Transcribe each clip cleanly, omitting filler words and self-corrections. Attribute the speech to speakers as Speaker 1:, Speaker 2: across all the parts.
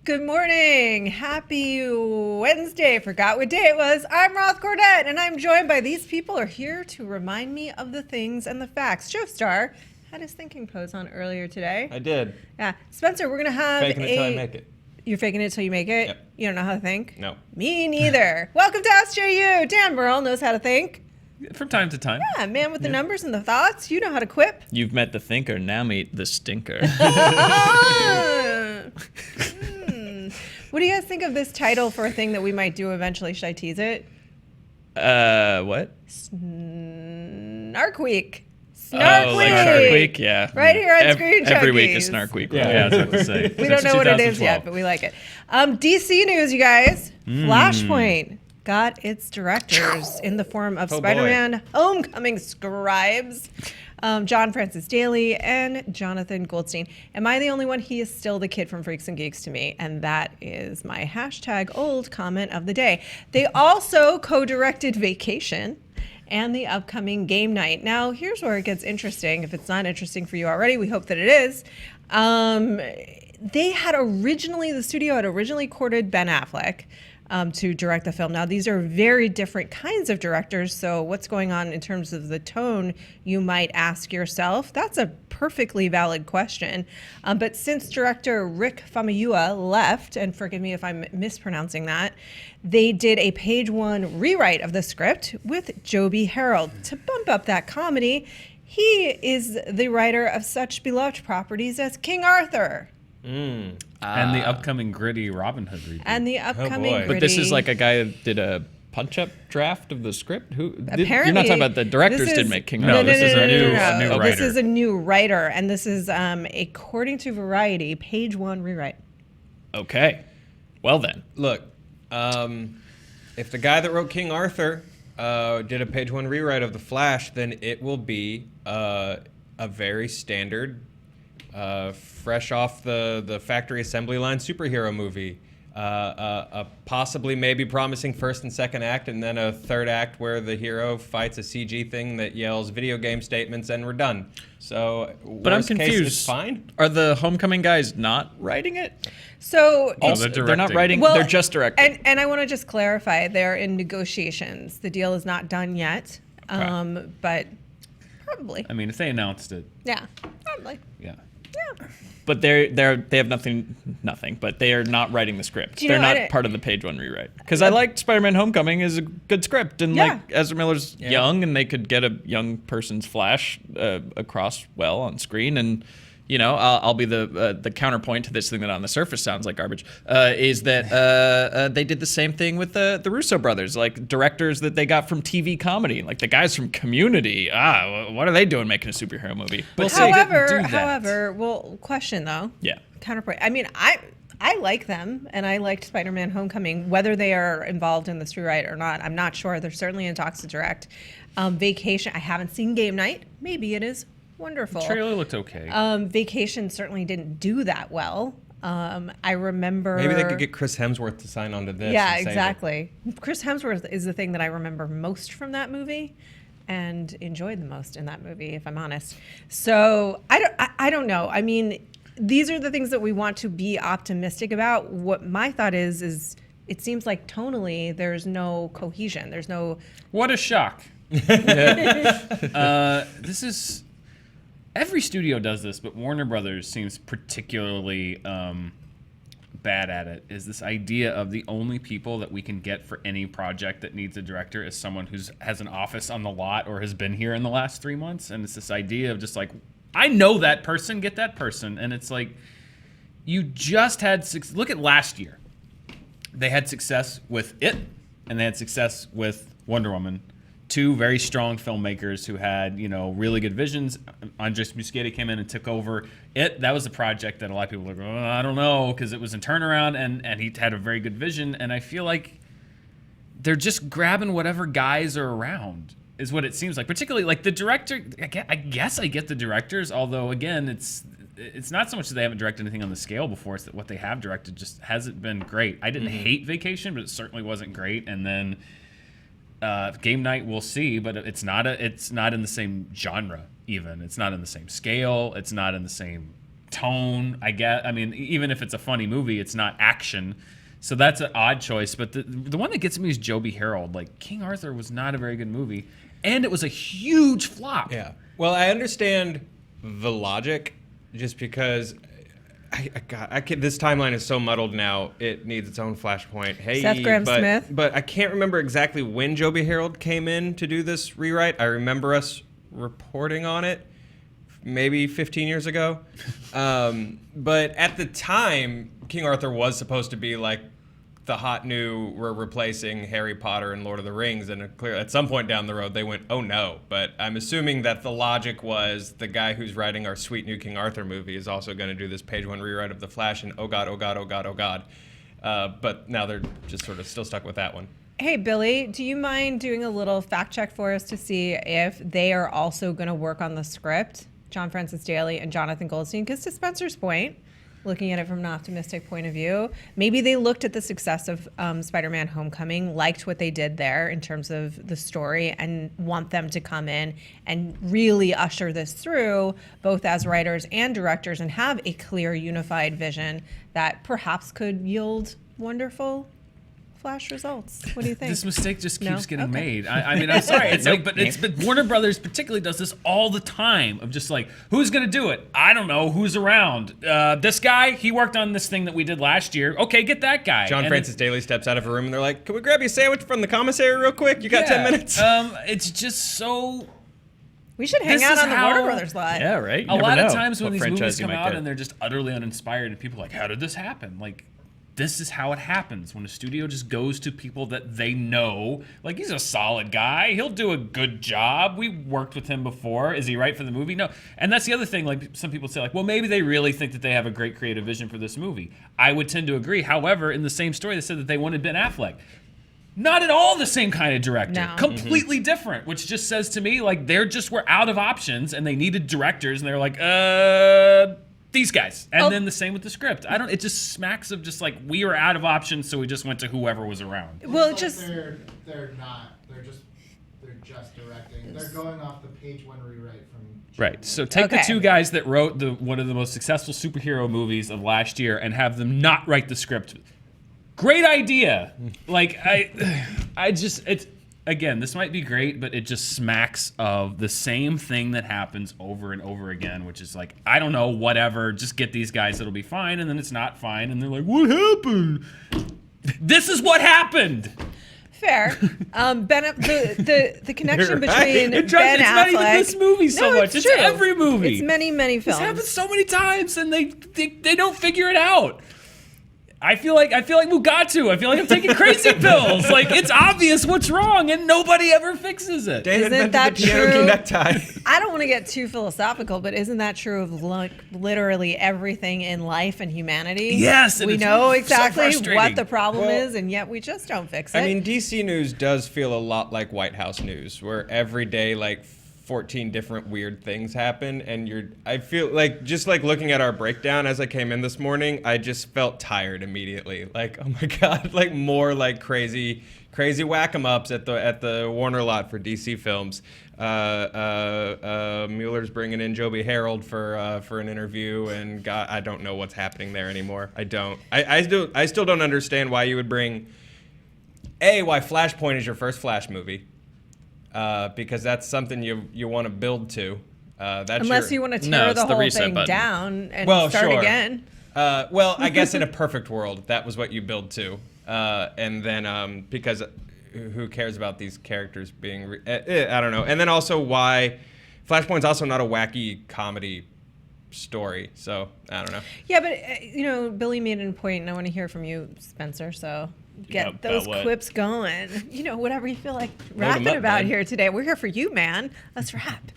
Speaker 1: Good morning. Happy Wednesday. Forgot what day it was. I'm Roth Cornet, and I'm joined by these people who are here to remind me of the things and the facts. Joe Starr had his thinking pose on earlier today.
Speaker 2: I did.
Speaker 1: Yeah. Spencer, we're going to have
Speaker 2: Faking it till I make it.
Speaker 1: You're faking it till you make it?
Speaker 2: Yep.
Speaker 1: You don't know how to think?
Speaker 2: No.
Speaker 1: Me neither. Welcome to SJU. Dan Murrell knows how to think.
Speaker 3: From time to time.
Speaker 1: Yeah, man with the numbers and the thoughts. You know how to quip.
Speaker 3: You've met the thinker, now meet the stinker.
Speaker 1: What do you guys think of this title for a thing that we might do eventually? Should I tease it?
Speaker 3: What?
Speaker 1: Snark Week.
Speaker 3: Oh, like Shark Week? Yeah.
Speaker 1: Right here on ScreenJunkies.
Speaker 3: Every week is Snark Week.
Speaker 2: Yeah.
Speaker 3: Yeah, I was about to say.
Speaker 1: We don't know what it is yet, but we like it. DC news, you guys. Flashpoint got its directors in the form of Spider-Man Homecoming scribes, John Francis Daly and Jonathan Goldstein. Am I the only one? He is still the kid from Freaks and Geeks to me, and that is my #old comment of the day. They also co-directed Vacation and the upcoming Game Night. Now, here's where it gets interesting. If it's not interesting for you already, we hope that it is. The studio had originally courted Ben Affleck to direct the film. Now, these are very different kinds of directors, so what's going on in terms of the tone, you might ask yourself. That's a perfectly valid question. But since director Rick Famuyiwa left, and forgive me if I'm mispronouncing that, they did a page one rewrite of the script with Joby Harold to bump up that comedy. He is the writer of such beloved properties as King Arthur.
Speaker 3: And
Speaker 4: the upcoming gritty Robin Hood reboot.
Speaker 1: And the upcoming gritty.
Speaker 3: But this is like a guy that did a punch-up draft of the script?
Speaker 1: Apparently,
Speaker 3: you're not talking about the directors did make King Arthur.
Speaker 4: No, this is a new writer.
Speaker 1: This is a new writer, and this is, according to Variety, page one rewrite.
Speaker 3: Okay. Well then.
Speaker 2: Look, if the guy that wrote King Arthur did a page one rewrite of The Flash, then it will be a very standard, fresh off the factory assembly line superhero movie. A possibly maybe promising first and second act, and then a third act where the hero fights a CG thing that yells video game statements, and we're done. So,
Speaker 3: but I'm confused.
Speaker 2: Case, it's fine.
Speaker 3: Are the Homecoming guys not writing it?
Speaker 1: So
Speaker 3: they're not writing.
Speaker 1: Well,
Speaker 3: they're just directing.
Speaker 1: And I want to just clarify: they're in negotiations. The deal is not done yet, but probably.
Speaker 4: I mean, if they announced it.
Speaker 1: Yeah, probably.
Speaker 4: Yeah.
Speaker 1: Yeah.
Speaker 3: But they have nothing. But they are not writing the script. They're not part of the page one rewrite. Because I liked Spider-Man: Homecoming is a good script, and like Ezra Miller's young, and they could get a young person's Flash across well on screen, and you know I'll be the counterpoint to this thing that on the surface sounds like garbage. Is that they did the same thing with the Russo brothers, like directors that they got from TV comedy, like the guys from Community. What are they doing making a superhero movie?
Speaker 1: But however, well, question though.
Speaker 3: Yeah.
Speaker 1: Counterpoint. I mean, I like them, and I liked Spider-Man: Homecoming. Whether they are involved in this rewrite or not, I'm not sure. They're certainly in talks to direct. Vacation. I haven't seen Game Night. Maybe it is wonderful.
Speaker 4: The trailer looked okay.
Speaker 1: Vacation certainly didn't do that well. I remember.
Speaker 2: Maybe they could get Chris Hemsworth to sign on to this.
Speaker 1: Yeah, exactly. Chris Hemsworth is the thing that I remember most from that movie, and enjoyed the most in that movie, if I'm honest. So I don't know. I mean, these are the things that we want to be optimistic about. What my thought is it seems like tonally there's no cohesion. There's no.
Speaker 4: What a shock. This is. Every studio does this, but Warner Brothers seems particularly bad at it, is this idea of the only people that we can get for any project that needs a director is someone who has an office on the lot or has been here in the last 3 months. And it's this idea of just like, I know that person, get that person. And it's like, you just had look at last year. They had success with It, and they had success with Wonder Woman. Two very strong filmmakers who had, really good visions. Andres Muschietti came in and took over It. That was a project that a lot of people were like, I don't know, because it was a turnaround, and he had a very good vision. And I feel like they're just grabbing whatever guys are around, is what it seems like. Particularly, like the director, I guess I get the directors, although, again, it's not so much that they haven't directed anything on the scale before, it's that what they have directed just hasn't been great. I didn't hate Vacation, but it certainly wasn't great. And then Game Night, we'll see, but it's not in the same genre. Even it's not in the same scale. It's not in the same tone, I guess. I mean, even if it's a funny movie, it's not action. So that's an odd choice. But the one that gets me is Joby Harold. Like, King Arthur was not a very good movie, and it was a huge flop.
Speaker 2: Yeah. Well, I understand the logic, just because this timeline is so muddled now. It needs its own Flashpoint. Hey,
Speaker 1: Seth Grahame-Smith.
Speaker 2: But I can't remember exactly when Joby Harold came in to do this rewrite. I remember us reporting on it maybe 15 years ago. But at the time, King Arthur was supposed to be like the hot new, we're replacing Harry Potter and Lord of the Rings, and at some point down the road they went, oh no. But I'm assuming that the logic was the guy who's writing our sweet new King Arthur movie is also going to do this page 1 rewrite of The Flash, and oh god, oh god, oh god, oh god. But now they're just sort of still stuck with that one.
Speaker 1: Hey, Billy, do you mind doing a little fact check for us to see if they are also going to work on the script, John Francis Daley and Jonathan Goldstein? Because to Spencer's point, looking at it from an optimistic point of view, maybe they looked at the success of Spider-Man Homecoming, liked what they did there in terms of the story, and want them to come in and really usher this through, both as writers and directors, and have a clear, unified vision that perhaps could yield wonderful Flash results. What do you think?
Speaker 4: This mistake just keeps getting made. I mean, I'm sorry. It's like, but Warner Brothers particularly does this all the time. Of just like, who's gonna do it? I don't know. Who's around? This guy. He worked on this thing that we did last year. Okay, get that guy.
Speaker 2: John Francis Daley steps out of a room and they're like, "Can we grab you a sandwich from the commissary real quick? You got 10 minutes."
Speaker 4: It's just so.
Speaker 1: We should hang out on the Warner Brothers lot.
Speaker 3: Yeah, right.
Speaker 4: A lot of times when these movies come out and they're just utterly uninspired, and people are like, how did this happen? Like, this is how it happens when a studio just goes to people that they know. Like, he's a solid guy. He'll do a good job. We worked with him before. Is he right for the movie? No. And that's the other thing. Like, some people say, like, well, maybe they really think that they have a great creative vision for this movie. I would tend to agree. However, in the same story, they said that they wanted Ben Affleck. Not at all the same kind of director.
Speaker 1: No.
Speaker 4: Completely different, which just says to me, like, they're just were out of options and they needed directors, and they were like, these guys. And then the same with the script. It just smacks of just like, we were out of options, so we just went to whoever was around.
Speaker 1: Well,
Speaker 5: like they're not. They're just directing. They're going off the page 1 rewrite from
Speaker 4: Right. So take the two guys that wrote one of the most successful superhero movies of last year and have them not write the script. Great idea. Like, again, this might be great, but it just smacks of the same thing that happens over and over again, which is like, I don't know, whatever, just get these guys, it'll be fine, and then it's not fine, and they're like, what happened? This is what happened.
Speaker 1: Fair. The connection between
Speaker 4: It's
Speaker 1: Ben Affleck.
Speaker 4: not even this movie so much. It's
Speaker 1: true.
Speaker 4: every movie.
Speaker 1: It's many, many films.
Speaker 4: This happens so many times, and they don't figure it out. I feel like Mugatu. I feel like I'm taking crazy pills. Like, it's obvious what's wrong, and nobody ever fixes it.
Speaker 1: Isn't that true?
Speaker 2: Necktie.
Speaker 1: I don't want to get too philosophical, but isn't that true of literally everything in life and humanity?
Speaker 4: Yes, and
Speaker 1: we
Speaker 4: it's
Speaker 1: know
Speaker 4: so
Speaker 1: exactly
Speaker 4: frustrating.
Speaker 1: what the problem is, and yet we just don't fix it.
Speaker 2: I mean, DC news does feel a lot like White House news, where every day, like, 14 different weird things happen, and I feel like, just like looking at our breakdown as I came in this morning, I just felt tired immediately. Like, oh my god, like more like crazy whack-em-ups at the Warner lot for DC films. Mueller's bringing in Joby Harold for an interview, and God, I don't know what's happening there anymore. I don't. I still don't understand why you would bring why Flashpoint is your first Flash movie. Because that's something you want to build to.
Speaker 1: Unless you want to tear the whole thing down and start again.
Speaker 2: Well, I guess in a perfect world, that was what you build to. And then because who cares about these characters being... I don't know. And then also why... Flashpoint's also not a wacky comedy story, so I don't know.
Speaker 1: Yeah, but, Billy made a point, and I want to hear from you, Spencer, so... Get those quips going. Whatever you feel like rapping about here today. We're here for you, man. Let's rap.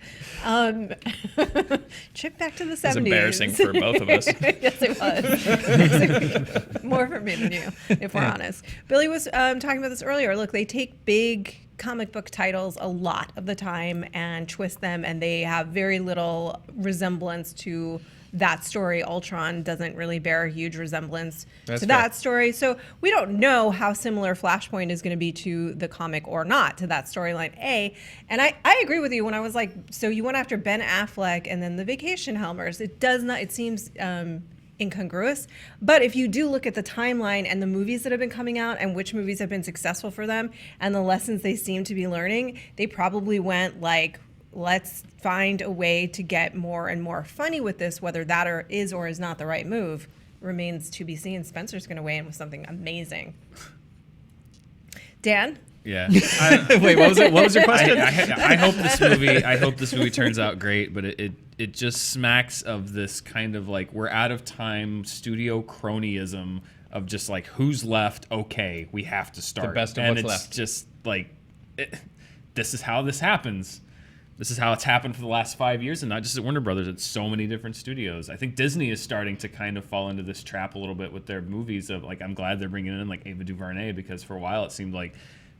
Speaker 1: Trip back to the 70s.
Speaker 3: It's embarrassing for both of us.
Speaker 1: Yes, it was. More for me than you, if we're honest. Billy was talking about this earlier. Look, they take big comic book titles a lot of the time and twist them, and they have very little resemblance to that story, Ultron, doesn't really bear a huge resemblance
Speaker 2: That's
Speaker 1: to
Speaker 2: fair.
Speaker 1: that story. So we don't know how similar Flashpoint is going to be to the comic or not, to that storyline, A. And I agree with you when I was like, so you went after Ben Affleck and then the Vacation Helmers. It seems incongruous. But if you do look at the timeline and the movies that have been coming out and which movies have been successful for them and the lessons they seem to be learning, they probably went like, let's find a way to get more and more funny with this. Whether that is or is not the right move remains to be seen. Spencer's going to weigh in with something amazing. Dan?
Speaker 4: Yeah.
Speaker 3: Wait, what was your question?
Speaker 4: I hope this movie. I hope this movie turns out great, but it just smacks of this kind of like we're out of time studio cronyism of just like who's left. Okay, we have to start.
Speaker 2: The best of
Speaker 4: and
Speaker 2: what's
Speaker 4: it's
Speaker 2: left.
Speaker 4: just like this is how this happens. This is how it's happened for the last 5 years, and not just at Warner Brothers. It's so many different studios. I think Disney is starting to kind of fall into this trap a little bit with their movies. Of like, I'm glad they're bringing in like Ava DuVernay, because for a while it seemed like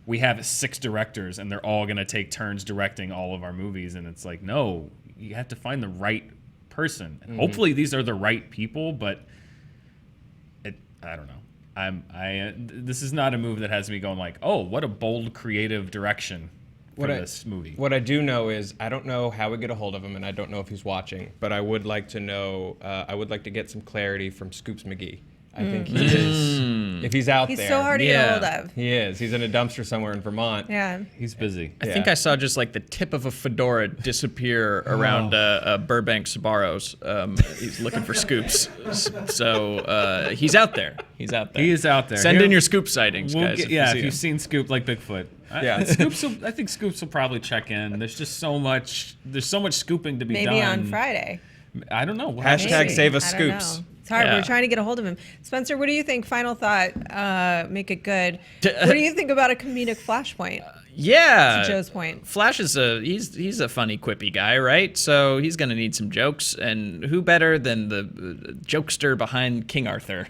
Speaker 4: we have 6 directors and they're all going to take turns directing all of our movies, and it's like, no, you have to find the right person. And hopefully these are the right people, but I don't know. This is not a movie that has me going like, oh, what a bold creative direction for this movie.
Speaker 2: What I do know is I don't know how we get a hold of him, and I don't know if he's watching, but I would like to know. I would like to get some clarity from Scoops McGee. I think he is. If he's out
Speaker 1: He's
Speaker 2: there,
Speaker 1: so hard to get a hold of.
Speaker 2: he is. He's in a dumpster somewhere in Vermont.
Speaker 1: Yeah.
Speaker 4: He's busy.
Speaker 3: I think I saw just like the tip of a fedora disappear around Burbank Sbarro's. He's looking for scoops. So he's out there. He's out there.
Speaker 4: He is out there.
Speaker 3: Send
Speaker 4: Here-
Speaker 3: in your scoop sightings,
Speaker 4: We'll
Speaker 3: guys.
Speaker 4: get-
Speaker 3: if
Speaker 4: yeah,
Speaker 3: you
Speaker 4: if you've
Speaker 3: see
Speaker 4: seen Scoop like Bigfoot.
Speaker 2: Yeah.
Speaker 4: I think Scoops will probably check in. There's just so much. There's so much scooping to be done.
Speaker 1: Maybe on Friday.
Speaker 4: I don't know.
Speaker 2: Hashtag
Speaker 1: Maybe.
Speaker 2: save us
Speaker 1: I don't
Speaker 2: Scoops.
Speaker 1: know. It's hard.
Speaker 3: Yeah.
Speaker 1: We're trying to get a hold of him. Spencer, what do you think? Final thought. Make it good. What do you think about a comedic Flashpoint?
Speaker 3: Yeah.
Speaker 1: To Joe's point.
Speaker 3: Flash is he's a funny, quippy guy, right? So he's gonna need some jokes, and who better than the jokester behind King Arthur?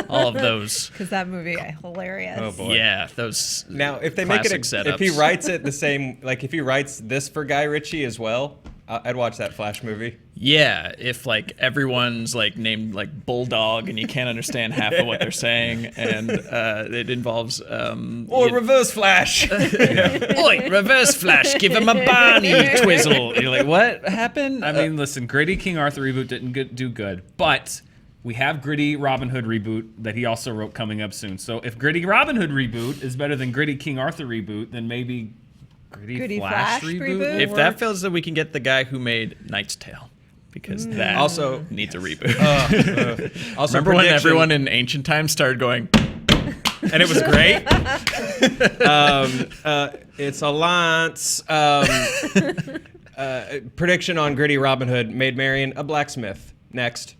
Speaker 3: All of those.
Speaker 1: Because that movie, hilarious.
Speaker 2: Oh boy.
Speaker 3: Yeah, those.
Speaker 2: Now, if they make it,
Speaker 3: classic
Speaker 2: if he
Speaker 3: setups.
Speaker 2: writes it the same, like if he writes this for Guy Ritchie as well, I'd watch that Flash movie.
Speaker 3: Yeah, if like everyone's like named like Bulldog and you can't understand half of what they're saying, and it involves
Speaker 2: Or Reverse Flash.
Speaker 3: Oi, Reverse Flash, give him a Barney twizzle. You're like, what happened?
Speaker 4: I mean, listen, gritty King Arthur reboot didn't do good, but we have gritty Robin Hood reboot that he also wrote coming up soon. So if gritty Robin Hood reboot is better than gritty King Arthur reboot, then maybe gritty Flash reboot. will
Speaker 3: if
Speaker 4: work.
Speaker 3: that feels that we can get the guy who made Knight's Tale, because that
Speaker 2: Also-
Speaker 3: needs a reboot.
Speaker 2: Also,
Speaker 3: Remember when
Speaker 2: prediction-
Speaker 3: everyone in ancient times started going, and it was great?
Speaker 2: It's a Lance. Prediction on gritty Robin Hood: Maid Marian a blacksmith. Next,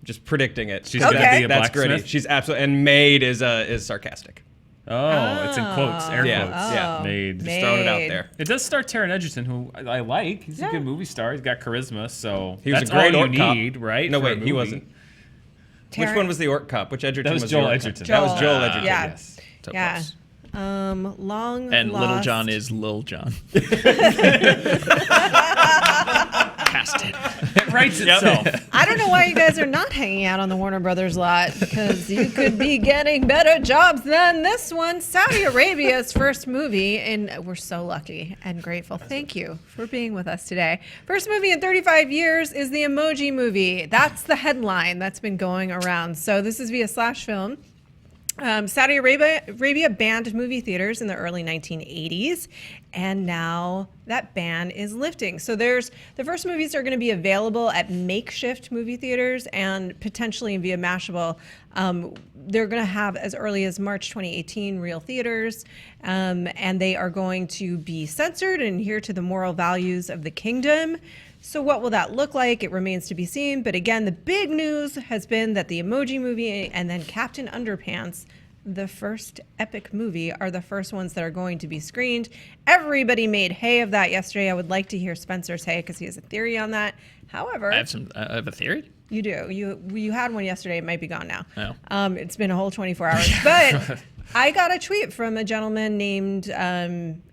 Speaker 2: just predicting it.
Speaker 4: She's gonna
Speaker 1: Okay.
Speaker 4: be a
Speaker 2: That's
Speaker 4: blacksmith.
Speaker 2: gritty. She's absolutely, and maid is sarcastic.
Speaker 4: Oh, it's in quotes, air
Speaker 2: Yeah,
Speaker 4: quotes.
Speaker 2: yeah.
Speaker 4: Made.
Speaker 2: Just throwing it out there.
Speaker 4: It does star Taron Egerton, who I like. He's a
Speaker 1: Yeah.
Speaker 4: good movie star. He's got charisma, so
Speaker 2: He was
Speaker 4: that's
Speaker 2: a great
Speaker 4: all
Speaker 2: orc
Speaker 4: you
Speaker 2: cop.
Speaker 4: need, right?
Speaker 2: No,
Speaker 4: for a
Speaker 2: wait, he
Speaker 4: movie.
Speaker 2: wasn't. Which
Speaker 1: Taron-
Speaker 2: one was the orc cop? Which Edgerton
Speaker 4: That was
Speaker 2: the
Speaker 4: Joel
Speaker 2: orc cop?
Speaker 4: Edgerton.
Speaker 2: That was Joel Edgerton.
Speaker 1: Yeah.
Speaker 4: Yes.
Speaker 3: So
Speaker 1: Yeah.
Speaker 3: close.
Speaker 1: Long
Speaker 3: And Little
Speaker 1: lost.
Speaker 3: John is Lil John. Cast it.
Speaker 4: It writes itself.
Speaker 1: I don't know why you guys are not hanging out on the Warner Brothers lot, because you could be getting better jobs than this one. Saudi Arabia's first movie, and we're so lucky and grateful. Thank you for being with us today. First movie in 35 years is the Emoji Movie. That's the headline that's been going around. So this is via Slash Film. Saudi Arabia banned movie theaters in the early 1980s, and now that ban is lifting. So the first movies are going to be available at makeshift movie theaters and potentially via Mashable. They're going to have as early as March 2018 real theaters, and they are going to be censored and adhere to the moral values of the kingdom. So what will that look like? It remains to be seen. But again, the big news has been that the Emoji Movie and then Captain Underpants, the first epic movie, are the first ones that are going to be screened. Everybody made hay of that yesterday. I would like to hear Spencer's hay because he has a theory on that. However,
Speaker 3: I have a theory.
Speaker 1: you do. You had one yesterday. It might be gone now.
Speaker 3: Oh.
Speaker 1: It's been a whole 24 hours. But I got a tweet from a gentleman named M.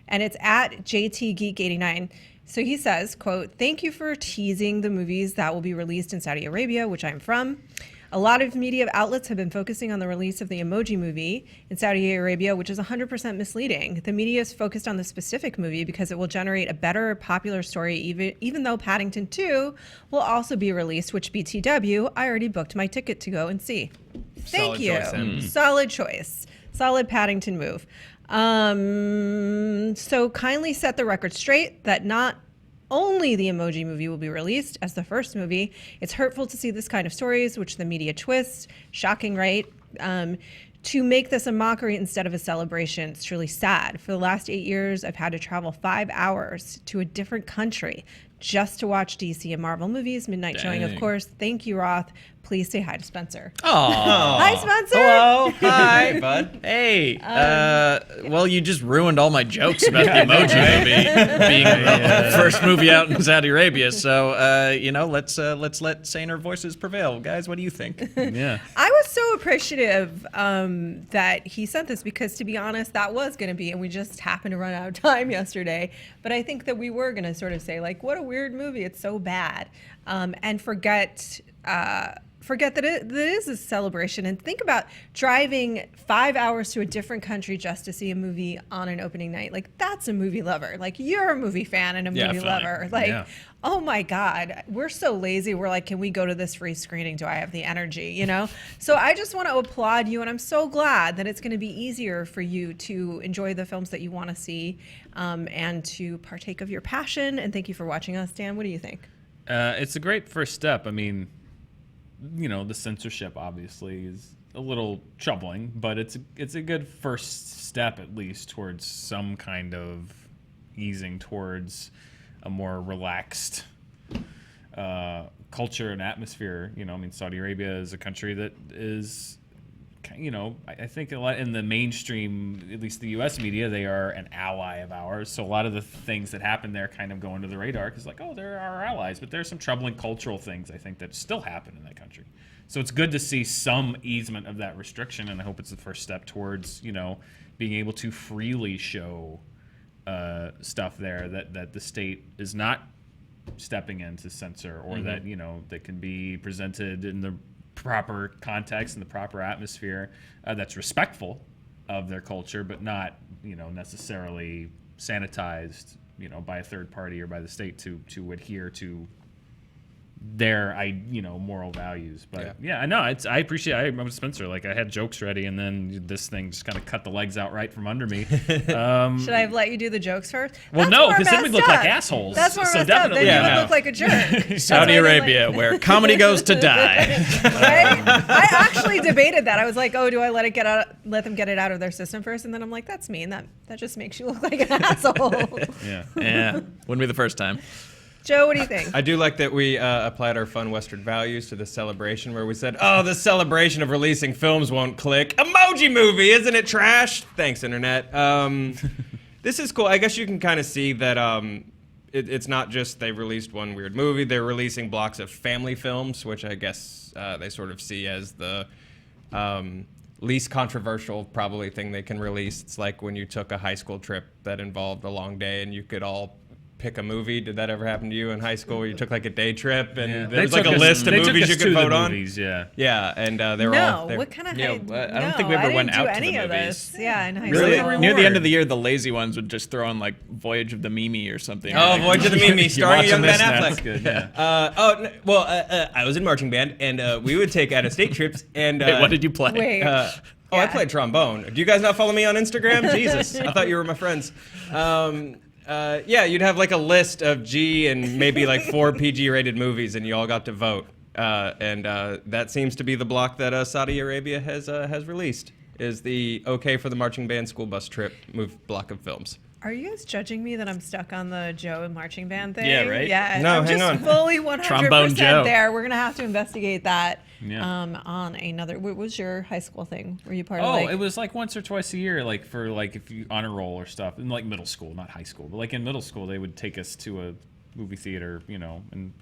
Speaker 1: and it's at JTGeek89. So he says, quote, "Thank you for teasing the movies that will be released in Saudi Arabia, which I'm from. A lot of media outlets have been focusing on the release of the Emoji Movie in Saudi Arabia, which is 100% misleading. The media is focused on the specific movie because it will generate a better popular story, even though Paddington 2 will also be released, which BTW, I already booked my ticket to go and see." Thank
Speaker 2: Solid
Speaker 1: you.
Speaker 2: choice, Em.
Speaker 1: Solid choice. Solid Paddington move. So kindly set the record straight that not only the Emoji Movie will be released as the first movie. It's hurtful to see this kind of stories, which the media twists. Shocking, right? To make this a mockery instead of a celebration. It's truly sad. For the last 8 years, I've had to travel 5 hours to a different country just to watch DC and Marvel movies. Midnight showing, of course. Thank you, Roth. Please say hi to Spencer.
Speaker 3: Oh,
Speaker 1: Hi, Spencer.
Speaker 3: hello, hi,
Speaker 2: Hey, bud.
Speaker 3: Hey, well, you just ruined all my jokes about the Emoji Movie being the first movie out in Saudi Arabia. So, you know, let's let saner voices prevail, guys. What do you think?
Speaker 4: Yeah.
Speaker 1: I was so appreciative that he sent this because, to be honest, that was going to be, and we just happened to run out of time yesterday. But I think that we were going to sort of say, like, what a weird movie. It's so bad. And forget that it is a celebration, and think about driving 5 hours to a different country just to see a movie on an opening night. Like, that's a movie lover. Like, you're a movie fan and a movie
Speaker 3: Definitely.
Speaker 1: lover. Like,
Speaker 4: Yeah.
Speaker 1: oh my God, we're so lazy. We're like, can we go to this free screening? Do I have the energy? You know? So I just want to applaud you, and I'm so glad that it's going to be easier for you to enjoy the films that you want to see, and to partake of your passion. And thank you for watching us. Dan, what do you think?
Speaker 4: It's a great first step. I mean, you know, the censorship obviously is a little troubling, but it's a good first step at least towards some kind of easing towards a more relaxed culture and atmosphere. You know, I mean, Saudi Arabia is a country that is, you know, I think a lot in the mainstream, at least the U.S. media, they are an ally of ours. So a lot of the things that happen there kind of go under the radar because, like, oh, they're our allies. But there's some troubling cultural things, I think, that still happen in that country. So it's good to see some easement of that restriction, and I hope it's the first step towards, you know, being able to freely show stuff there that the state is not stepping in to censor, or that, you know, that can be presented in the proper context and the proper atmosphere that's respectful of their culture, but not, you know, necessarily sanitized, you know, by a third party or by the state to adhere to their, you know, moral values. But yeah, I know I appreciate. I'm with Spencer. Like, I had jokes ready, and then this thing just kind of cut the legs out right from under me.
Speaker 1: Should I have let you do the jokes first?
Speaker 4: Well,
Speaker 1: That's
Speaker 4: no,
Speaker 1: more
Speaker 4: because then we
Speaker 1: messed
Speaker 4: look like
Speaker 1: up.
Speaker 4: assholes.
Speaker 1: That's more
Speaker 4: So
Speaker 1: messed up.
Speaker 4: definitely,
Speaker 1: Then you
Speaker 3: yeah.
Speaker 1: would look like a jerk.
Speaker 3: Saudi Arabia, where comedy goes to die.
Speaker 1: Right? I actually debated that. I was like, oh, do I let them get it out of their system first? And then I'm like, that's mean. That just makes you look like an asshole.
Speaker 4: Yeah.
Speaker 3: Yeah, wouldn't be the first time.
Speaker 1: Joe, what do you think?
Speaker 2: I do like that we applied our fun Western values to the celebration, where we said, oh, the celebration of releasing films won't click. Emoji Movie, isn't it trash? Thanks, Internet. This is cool. I guess you can kind of see that it's not just they released one weird movie. They're releasing blocks of family films, which I guess they sort of see as the least controversial probably thing they can release. It's like when you took a high school trip that involved a long day and you could all pick a movie. Did that ever happen to you in high school where you took like a day trip and there was like a list of movies you could vote on?
Speaker 4: Yeah.
Speaker 2: Yeah, and they were
Speaker 1: No,
Speaker 2: all...
Speaker 1: what kind of
Speaker 3: Yeah,
Speaker 1: high?
Speaker 3: I don't think we ever went out to
Speaker 1: any
Speaker 3: the
Speaker 1: of
Speaker 3: movies.
Speaker 1: this. Yeah, in high
Speaker 3: Really?
Speaker 1: school.
Speaker 3: Near the end of the year, the lazy ones would just throw on like Voyage of the Mimi or something.
Speaker 2: Oh,
Speaker 3: Like,
Speaker 2: Voyage of the Mimi,
Speaker 4: You're
Speaker 2: starring
Speaker 4: watching
Speaker 2: young Ben
Speaker 4: this now.
Speaker 2: Affleck.
Speaker 4: That's good, yeah.
Speaker 2: I was in marching band, and we would take out-of-state trips, and...
Speaker 3: Wait, what did you play?
Speaker 1: Wait.
Speaker 2: I
Speaker 1: Yeah.
Speaker 2: played trombone. Do you guys not follow me on Instagram? Jesus, I thought you were my friends. Yeah, you'd have like a list of G and maybe like 4 PG-rated movies, and you all got to vote. And that seems to be the block that Saudi Arabia has released, is the okay for the marching band school bus trip block of films.
Speaker 1: Are you guys judging me that I'm stuck on the Joe and marching band thing?
Speaker 3: Yeah, right?
Speaker 1: Yeah,
Speaker 2: No,
Speaker 1: I'm
Speaker 2: hang
Speaker 1: just
Speaker 2: on.
Speaker 1: fully 100%
Speaker 3: Trombone Joe.
Speaker 1: there. We're gonna have to investigate that.
Speaker 4: Yeah.
Speaker 1: On another. What was your high school thing? Were you part of?
Speaker 4: Oh,
Speaker 1: Like,
Speaker 4: it was like once or twice a year, like for like if you honor roll or stuff, in like middle school, not high school, but like in middle school, they would take us to a movie theater, you know, and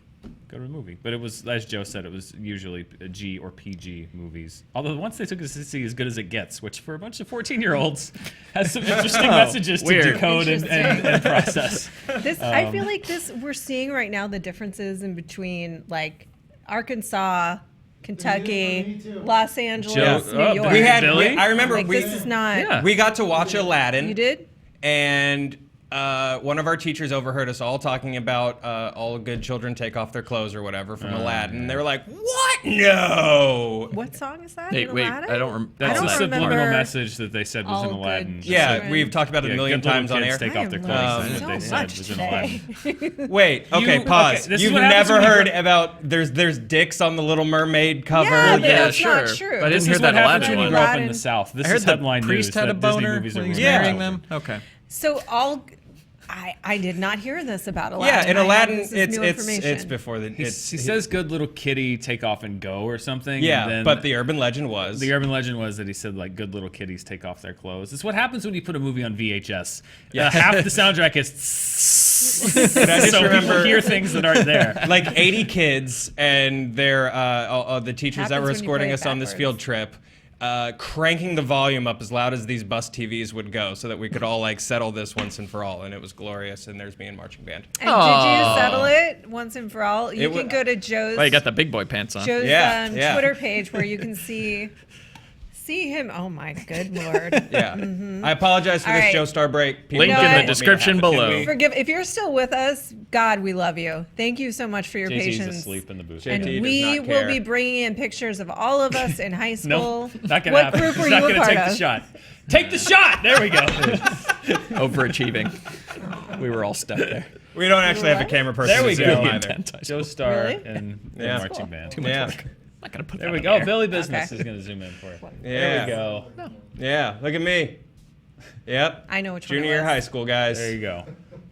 Speaker 4: go to the movie. But it was, as Joe said, it was usually G or PG movies. Although once they took us to see As Good as It Gets, which for a bunch of 14-year-olds has some interesting messages to decode and process.
Speaker 1: I feel like we're seeing right now the differences in between like Arkansas, Kentucky, Los Angeles, New York.
Speaker 2: I remember
Speaker 1: like, this is not.
Speaker 2: We got to watch Aladdin.
Speaker 1: You did?
Speaker 2: And one of our teachers overheard us all talking about all good children take off their clothes or whatever from Aladdin. And they were like, "What? No!"
Speaker 1: What song is that?
Speaker 3: Wait,
Speaker 1: Aladdin?
Speaker 3: I don't remember.
Speaker 4: That's a
Speaker 1: don't
Speaker 4: subliminal
Speaker 1: remember
Speaker 4: message that they said was in
Speaker 1: all
Speaker 4: Aladdin.
Speaker 1: good
Speaker 2: Yeah,
Speaker 1: children.
Speaker 2: we've talked about it a million
Speaker 4: good little
Speaker 2: times on
Speaker 4: kids
Speaker 2: air.
Speaker 4: take off their clothes. That they said was in Aladdin.
Speaker 2: Wait, okay, pause.
Speaker 4: this is
Speaker 2: You've
Speaker 4: what happens
Speaker 2: never
Speaker 4: when you
Speaker 2: heard
Speaker 4: grow-
Speaker 2: about there's dicks on the Little Mermaid cover?
Speaker 1: Yeah, but
Speaker 3: Yeah,
Speaker 1: that's not
Speaker 3: sure.
Speaker 1: true.
Speaker 3: But I didn't
Speaker 4: This
Speaker 3: hear
Speaker 4: is
Speaker 3: that
Speaker 4: what happens
Speaker 3: Aladdin
Speaker 4: when you
Speaker 3: one.
Speaker 4: grow up in
Speaker 1: Aladdin.
Speaker 4: the South. This
Speaker 3: I heard
Speaker 4: is
Speaker 3: the
Speaker 4: headline
Speaker 3: priest
Speaker 4: news
Speaker 3: had a
Speaker 4: that Disney
Speaker 3: boner
Speaker 4: movies are
Speaker 3: when he's
Speaker 4: ruining
Speaker 3: marrying
Speaker 4: children.
Speaker 3: them. Okay.
Speaker 1: So I did not hear this about Aladdin.
Speaker 2: Yeah, in Aladdin,
Speaker 1: This is new
Speaker 2: it's
Speaker 1: information.
Speaker 2: before the.
Speaker 4: He says "Good little kitty, take off and go" or something.
Speaker 2: Yeah,
Speaker 4: and then
Speaker 2: but the urban legend was.
Speaker 4: the urban legend was that he said like "good little kitties take off their clothes." It's what happens when you put a movie on VHS.
Speaker 2: Yeah.
Speaker 4: Half the soundtrack is
Speaker 2: But I just
Speaker 4: so people
Speaker 2: remember
Speaker 4: hear things that aren't there.
Speaker 2: like 80 kids and their the teachers that
Speaker 1: Happens
Speaker 2: were
Speaker 1: when you
Speaker 2: escorting
Speaker 1: play it
Speaker 2: us on this
Speaker 1: backwards.
Speaker 2: field trip. Cranking the volume up as loud as these bus TVs would go so that we could all like settle this once and for all, and it was glorious. And there's me and marching band.
Speaker 1: And did you settle it once and for all? You can go to Joe's.
Speaker 3: Oh, you got the big boy pants on.
Speaker 1: Joe's
Speaker 2: Yeah.
Speaker 1: Twitter page where you can see him. Oh my good lord!
Speaker 2: Yeah, I apologize for
Speaker 1: All
Speaker 2: this
Speaker 1: right.
Speaker 2: Joe Star break. People
Speaker 3: Link
Speaker 1: in
Speaker 2: don't
Speaker 1: the
Speaker 2: want me to
Speaker 3: description
Speaker 2: have it. Can
Speaker 3: below.
Speaker 2: we-
Speaker 1: Forgive if you're still with us. God, we love you. Thank you so much for your
Speaker 4: JT's
Speaker 1: patience.
Speaker 4: asleep in the booth.
Speaker 1: And
Speaker 2: JT does
Speaker 1: we
Speaker 2: not
Speaker 1: will
Speaker 2: care.
Speaker 1: be bringing in pictures of all of us in high
Speaker 4: No,
Speaker 1: school.
Speaker 4: not gonna
Speaker 1: What
Speaker 4: happen.
Speaker 1: group
Speaker 4: He's
Speaker 1: were
Speaker 4: not
Speaker 1: you a
Speaker 4: gonna
Speaker 1: part
Speaker 4: take
Speaker 1: of?
Speaker 4: the shot. Take the shot. There we go.
Speaker 3: Overachieving. We were all stuck there.
Speaker 2: We don't actually have a
Speaker 1: What?
Speaker 2: camera person.
Speaker 4: There we
Speaker 2: to
Speaker 4: go.
Speaker 2: zoom
Speaker 3: Be
Speaker 2: either.
Speaker 3: intent, I
Speaker 4: Joe
Speaker 3: suppose.
Speaker 4: Starr
Speaker 1: Really?
Speaker 4: and the
Speaker 2: Yeah.
Speaker 4: marching band.
Speaker 3: Too much
Speaker 2: Yeah.
Speaker 3: work. I'm not gonna put
Speaker 4: There
Speaker 3: that
Speaker 4: we
Speaker 3: on
Speaker 4: go.
Speaker 3: air.
Speaker 4: Billy Business
Speaker 1: Okay.
Speaker 4: is gonna zoom in for you.
Speaker 2: Yeah.
Speaker 4: There we go.
Speaker 2: Yeah, look at me. Yep.
Speaker 1: I know which one it
Speaker 2: Junior year
Speaker 1: was.
Speaker 2: high school, guys.
Speaker 4: There you go.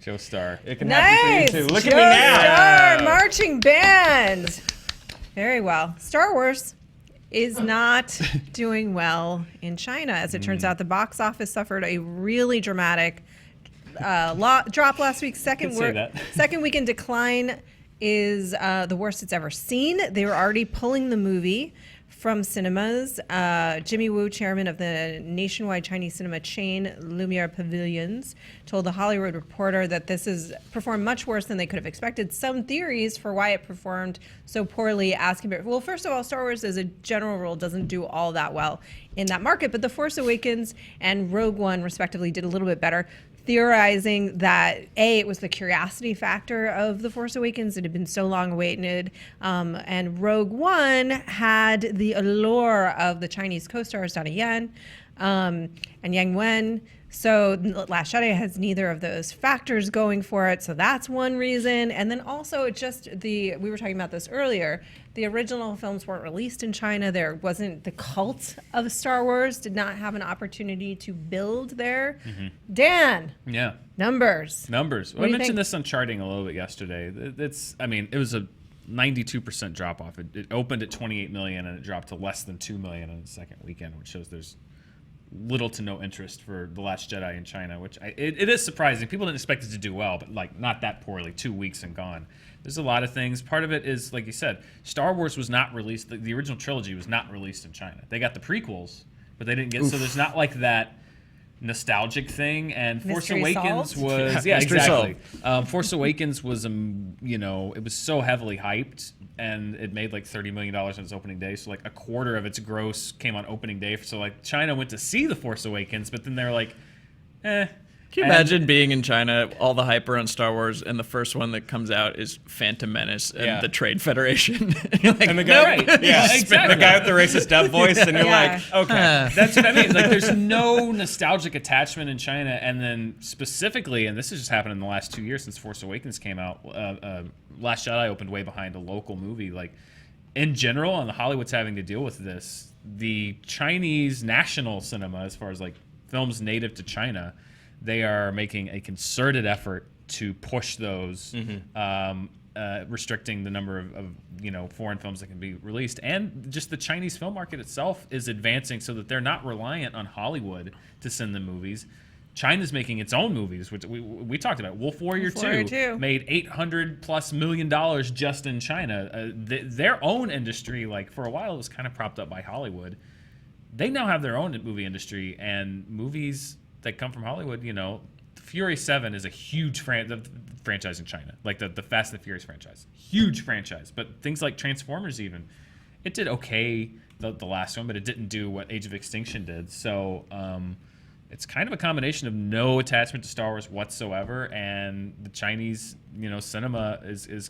Speaker 4: Joe Starr.
Speaker 2: It can happen
Speaker 1: Nice.
Speaker 2: for you too. Look
Speaker 1: Joe
Speaker 2: at me now.
Speaker 1: Starr, marching band. Very well. Star Wars is not doing well in China. As it turns out, the box office suffered a really dramatic drop last week.
Speaker 4: Could say that.
Speaker 1: Second weekend decline is the worst it's ever seen. They were already pulling the movie from cinemas. Jimmy Woo, chairman of the nationwide Chinese cinema chain Lumiere Pavilions, told The Hollywood Reporter that this has performed much worse than they could have expected. Some theories for why it performed so poorly, asking about, well, first of all, Star Wars as a general rule doesn't do all that well in that market, but The Force Awakens and Rogue One respectively did a little bit better, theorizing that it was the curiosity factor of The Force Awakens. It had been so long awaited, and Rogue One had the allure of the Chinese co-stars Donnie Yen and Yang Wen. So Last Jedi has neither of those factors going for it. So that's one reason. And then also it just we were talking about this earlier, the original films weren't released in China. There wasn't the cult of Star Wars, did not have an opportunity to build there. Dan,
Speaker 4: Yeah.
Speaker 1: numbers.
Speaker 4: Numbers.
Speaker 1: What
Speaker 4: Well, I
Speaker 1: do you
Speaker 4: mentioned
Speaker 1: think?
Speaker 4: this on charting a little bit yesterday. It was a 92% drop off. It opened at 28 million and it dropped to less than 2 million in the second weekend, which shows there's little to no interest for The Last Jedi in China, which it is surprising. People didn't expect it to do well, but like not that poorly. 2 weeks and gone. There's a lot of things. Part of it is, like you said, Star Wars was not released. The original trilogy was not released in China. They got the prequels, but they didn't get. So there's not like that nostalgic thing. And Force
Speaker 1: Mystery
Speaker 4: Awakens
Speaker 1: solved?
Speaker 4: was yeah,
Speaker 3: Mystery
Speaker 4: exactly. Force Awakens was it was so heavily hyped, and it made like $30 million on its opening day. So like a quarter of its gross came on opening day. So like China went to see the Force Awakens, but then they're like, eh.
Speaker 3: Can you imagine being in China, all the hype around Star Wars, and the first one that comes out is Phantom Menace and
Speaker 2: Yeah.
Speaker 3: the Trade Federation? And you're like,
Speaker 2: And the guy,
Speaker 4: Right.
Speaker 2: yeah,
Speaker 4: Exactly.
Speaker 2: the guy with the racist dub voice, and you're
Speaker 1: Yeah.
Speaker 2: like, okay.
Speaker 4: That's what I mean. Like, there's no nostalgic attachment in China, and then specifically, and this has just happened in the last 2 years since Force Awakens came out. Last Jedi opened way behind a local movie. Like, in general, and Hollywood's having to deal with this. The Chinese national cinema, as far as like films native to China, they are making a concerted effort to push those. Restricting the number of foreign films that can be released, and just the Chinese film market itself is advancing so that they're not reliant on Hollywood to send them movies. China's making its own movies, which we talked about. Wolf Warrior 2 made $800+ million just in China. Their own industry, like for a while, it was kind of propped up by Hollywood. They now have their own movie industry, and movies that come from Hollywood, you know, Fury 7 is a huge franchise in China, like the Fast and the Furious franchise, huge franchise. But things like Transformers, even, it did okay the last one, but it didn't do what Age of Extinction did. So it's kind of a combination of no attachment to Star Wars whatsoever, and the Chinese, you know, cinema is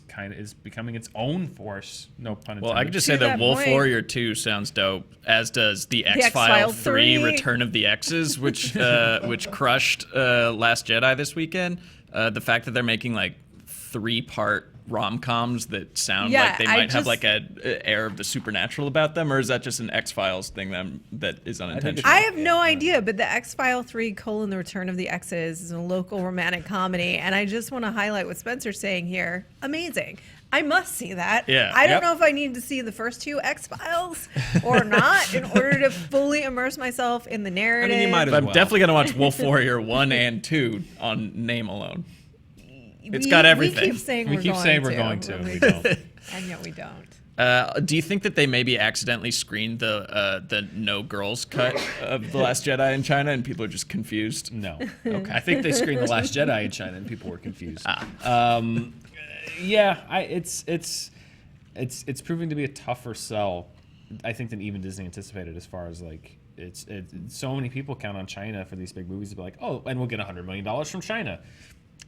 Speaker 4: becoming its own force. No pun intended.
Speaker 3: Well, I can just say that Wolf Warrior 2 sounds dope, as does the X-File 3 Return of the X's, which crushed Last Jedi this weekend. The fact that they're making like 3-part rom-coms that sound like they might have like an air of the supernatural about them, or is that just an X-Files thing that is unintentional?
Speaker 1: I have no idea, but the X-File 3: The Return of the X's is a local romantic comedy, and I just want to highlight what Spencer's saying here. Amazing. I must see that.
Speaker 3: Yeah.
Speaker 1: I don't know if I need to see the first 2 X-Files or not in order to fully immerse myself in the narrative.
Speaker 2: I mean, you might as
Speaker 3: But
Speaker 2: well.
Speaker 3: I'm definitely going to watch Wolf Warrior 1 and 2 on name alone. It's got everything.
Speaker 1: We keep saying we're going to.
Speaker 4: We don't.
Speaker 1: And yet we don't.
Speaker 3: Do you think that they maybe accidentally screened the no girls cut of The Last Jedi in China and people are just confused?
Speaker 4: No. Okay. I think they screened The Last Jedi in China and people were confused. Yeah, it's proving to be a tougher sell, I think, than even Disney anticipated. As far as like, it's so many people count on China for these big movies to be like, oh, and we'll get $100 million from China.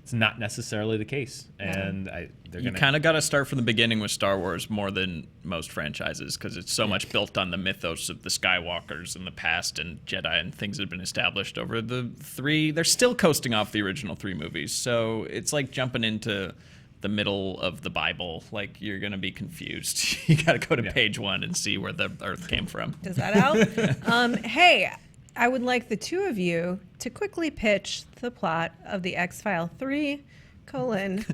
Speaker 4: It's not necessarily the case, and
Speaker 3: you kind of got to start from the beginning with Star Wars more than most franchises, because it's so much built on the mythos of the Skywalkers and the past and Jedi and things that have been established over the 3. They're still coasting off the original 3 movies, so it's like jumping into the middle of the Bible. Like, you're gonna be confused. You got to go to page 1 and see where the Earth came from.
Speaker 1: Does that help? Hey, I would like the 2 of you to quickly pitch the plot of the X-File 3: The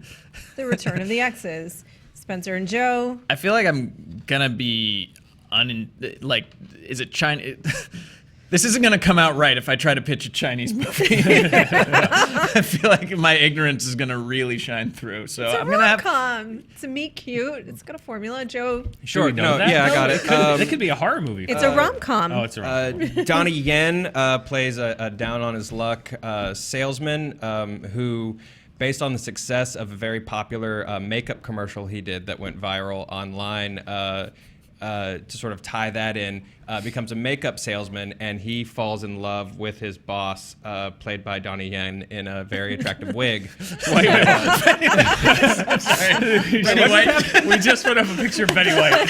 Speaker 1: Return of the X's. Spencer and Joe.
Speaker 3: I feel like I'm gonna be is it China? This isn't gonna come out right if I try to pitch a Chinese movie. I feel like my ignorance is gonna really shine through. So
Speaker 1: It's a
Speaker 3: I'm gonna have.
Speaker 1: rom-com. It's a meet cute. It's got a formula. Joe.
Speaker 2: Sure.
Speaker 4: know
Speaker 2: No.
Speaker 4: that?
Speaker 2: Yeah, I got it.
Speaker 4: It could be a horror movie.
Speaker 1: It's a rom-com.
Speaker 4: Oh, it's a rom-com.
Speaker 2: Donnie Yen plays a down on his luck salesman who, based on the success of a very popular makeup commercial he did that went viral online, to sort of tie that in, becomes a makeup salesman, and he falls in love with his boss, played by Donnie Yen, in a very attractive wig.
Speaker 4: Wait. Betty White. We just put up a picture of Betty White.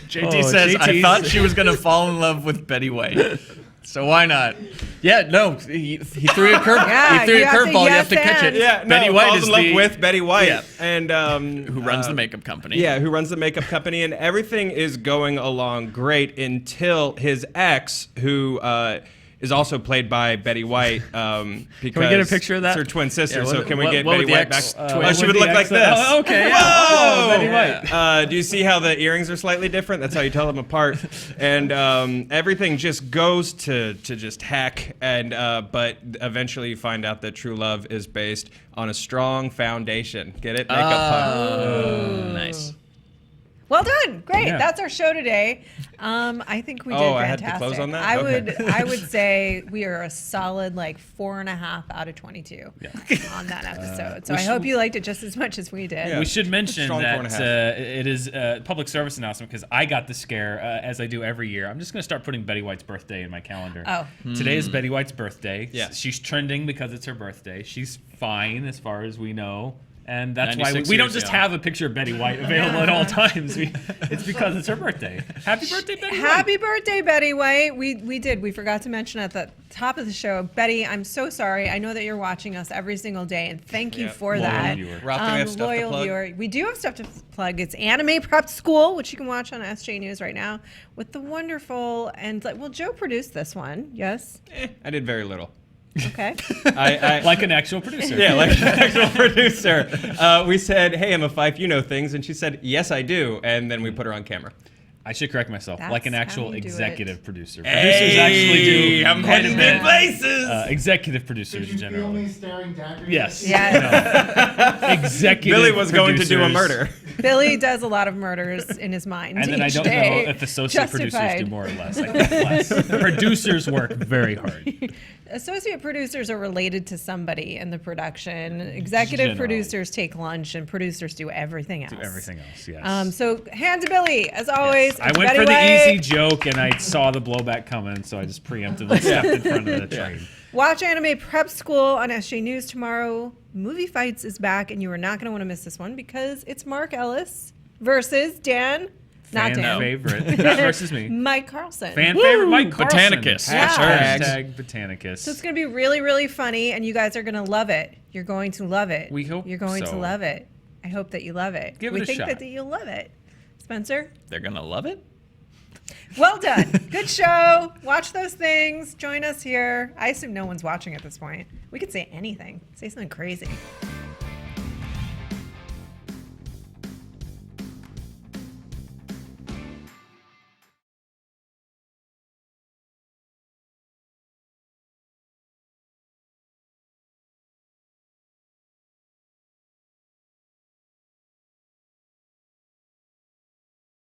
Speaker 3: JT says, I thought she was going to fall in love with Betty White. So why not? Yeah, no, he threw a curve.
Speaker 1: Yeah,
Speaker 3: he threw a curveball. You have to
Speaker 1: yes
Speaker 3: catch it.
Speaker 1: and.
Speaker 2: Yeah, no,
Speaker 3: Betty White
Speaker 2: falls
Speaker 3: is
Speaker 2: in love
Speaker 3: the
Speaker 2: with Betty White,
Speaker 3: Yeah.
Speaker 2: and
Speaker 3: who runs the makeup company.
Speaker 2: Yeah, who runs the makeup company, and everything is going along great until his ex, who is also played by Betty White. Because
Speaker 3: Can we get a picture of that?
Speaker 2: It's her twin sister.
Speaker 3: Yeah,
Speaker 2: so
Speaker 3: what-
Speaker 2: can we
Speaker 3: what-
Speaker 2: get
Speaker 3: what
Speaker 2: Betty
Speaker 3: would the
Speaker 2: White back?
Speaker 3: ex-
Speaker 2: Oh, she would look like this.
Speaker 4: Oh, okay. Yeah.
Speaker 2: Whoa!
Speaker 4: Oh, Betty White.
Speaker 2: Do you see how the earrings are slightly different? That's how you tell them apart. And everything just goes to just heck. And but eventually you find out that true love is based on a strong foundation. Get it? Makeup pun.
Speaker 3: Nice.
Speaker 1: Well done. Great.
Speaker 4: Yeah.
Speaker 1: That's our show today. I think we did
Speaker 2: Oh, I
Speaker 1: fantastic.
Speaker 2: had to close on that?
Speaker 1: I
Speaker 2: Okay.
Speaker 1: would say we are a solid 4.5 out of 22 on that episode. So I hope you liked it just as much as we did.
Speaker 2: Yeah.
Speaker 4: We should mention
Speaker 2: Strong
Speaker 4: that
Speaker 2: 4.5.
Speaker 4: it is a public service announcement because I got the scare, as I do every year. I'm just going to start putting Betty White's birthday in my calendar.
Speaker 1: Oh.
Speaker 4: Today is Betty White's birthday.
Speaker 2: Yeah.
Speaker 4: She's trending because it's her birthday. She's fine as far as we know. And that's why
Speaker 3: 96
Speaker 4: we don't
Speaker 3: years
Speaker 4: just
Speaker 3: young.
Speaker 4: have a picture of Betty White available at all times. It's because it's her birthday. Happy birthday, Betty White.
Speaker 1: Happy birthday, Betty White. We did. We forgot to mention at the top of the show. Betty, I'm so sorry. I know that you're watching us every single day, and thank you
Speaker 2: Yeah.
Speaker 1: for
Speaker 4: Loyal
Speaker 1: that.
Speaker 4: viewer.
Speaker 2: Roth, do we have stuff to
Speaker 1: Loyal
Speaker 2: plug?
Speaker 1: viewer. We do have stuff to plug. It's Anime Prep School, which you can watch on SJ News right now with the wonderful, and Joe produced this one. Yes?
Speaker 2: I did very little.
Speaker 1: Okay.
Speaker 2: I
Speaker 4: Like an actual producer.
Speaker 2: Yeah, like an actual producer. We said, hey, Emma Fife, you know things. And she said, yes, I do. And then we put her on camera.
Speaker 4: I should correct myself.
Speaker 1: That's
Speaker 4: like an
Speaker 1: how
Speaker 4: actual
Speaker 1: you do
Speaker 4: executive
Speaker 1: it.
Speaker 4: producer.
Speaker 2: Hey,
Speaker 4: Producers actually do
Speaker 2: I'm
Speaker 4: quite a
Speaker 2: heading
Speaker 4: bit.
Speaker 2: good places.
Speaker 4: Executive
Speaker 5: Did
Speaker 4: producers
Speaker 5: you feel me
Speaker 4: generally.
Speaker 5: staring daggers?
Speaker 4: Yes.
Speaker 1: Yes.
Speaker 4: No. Executive
Speaker 2: Billy was going to do a
Speaker 4: producers.
Speaker 2: murder.
Speaker 1: Billy does a lot of murders in his mind.
Speaker 4: And then I
Speaker 1: each
Speaker 4: don't
Speaker 1: day.
Speaker 4: know if associate producers
Speaker 1: Justified.
Speaker 4: do more or less. I think less. Producers work very hard.
Speaker 1: Associate producers are related to somebody in the production. Executive
Speaker 4: Generally.
Speaker 1: producers take lunch, and producers do everything else.
Speaker 4: Do everything else, yes.
Speaker 1: So hand to Billy, as always.
Speaker 4: I went for the easy joke, and I saw the blowback coming, so I just preemptively stepped in front of the train.
Speaker 1: Watch Anime Prep School on SJ News tomorrow. Movie Fights is back, and you are not going to want to miss this one because it's Mark Ellis versus Dan. Not
Speaker 4: Fan
Speaker 1: Dan.
Speaker 4: favorite. Not versus me.
Speaker 1: Mike Carlson.
Speaker 4: Fan favorite Mike Carlson.
Speaker 3: Botanicus.
Speaker 1: Yeah.
Speaker 4: Hashtag Botanicus.
Speaker 1: So it's going to be really, really funny, and you guys are going to love it. You're going to love it.
Speaker 4: We hope
Speaker 1: You're going
Speaker 4: so.
Speaker 1: to love it. I hope that you love it.
Speaker 4: Give it
Speaker 1: we
Speaker 4: a
Speaker 1: think
Speaker 4: shot.
Speaker 1: that you'll love it. Spencer?
Speaker 3: They're gonna love it.
Speaker 1: Well done. Good show. Watch those things. Join us here. I assume no one's watching at this point. We could say anything. Say something crazy.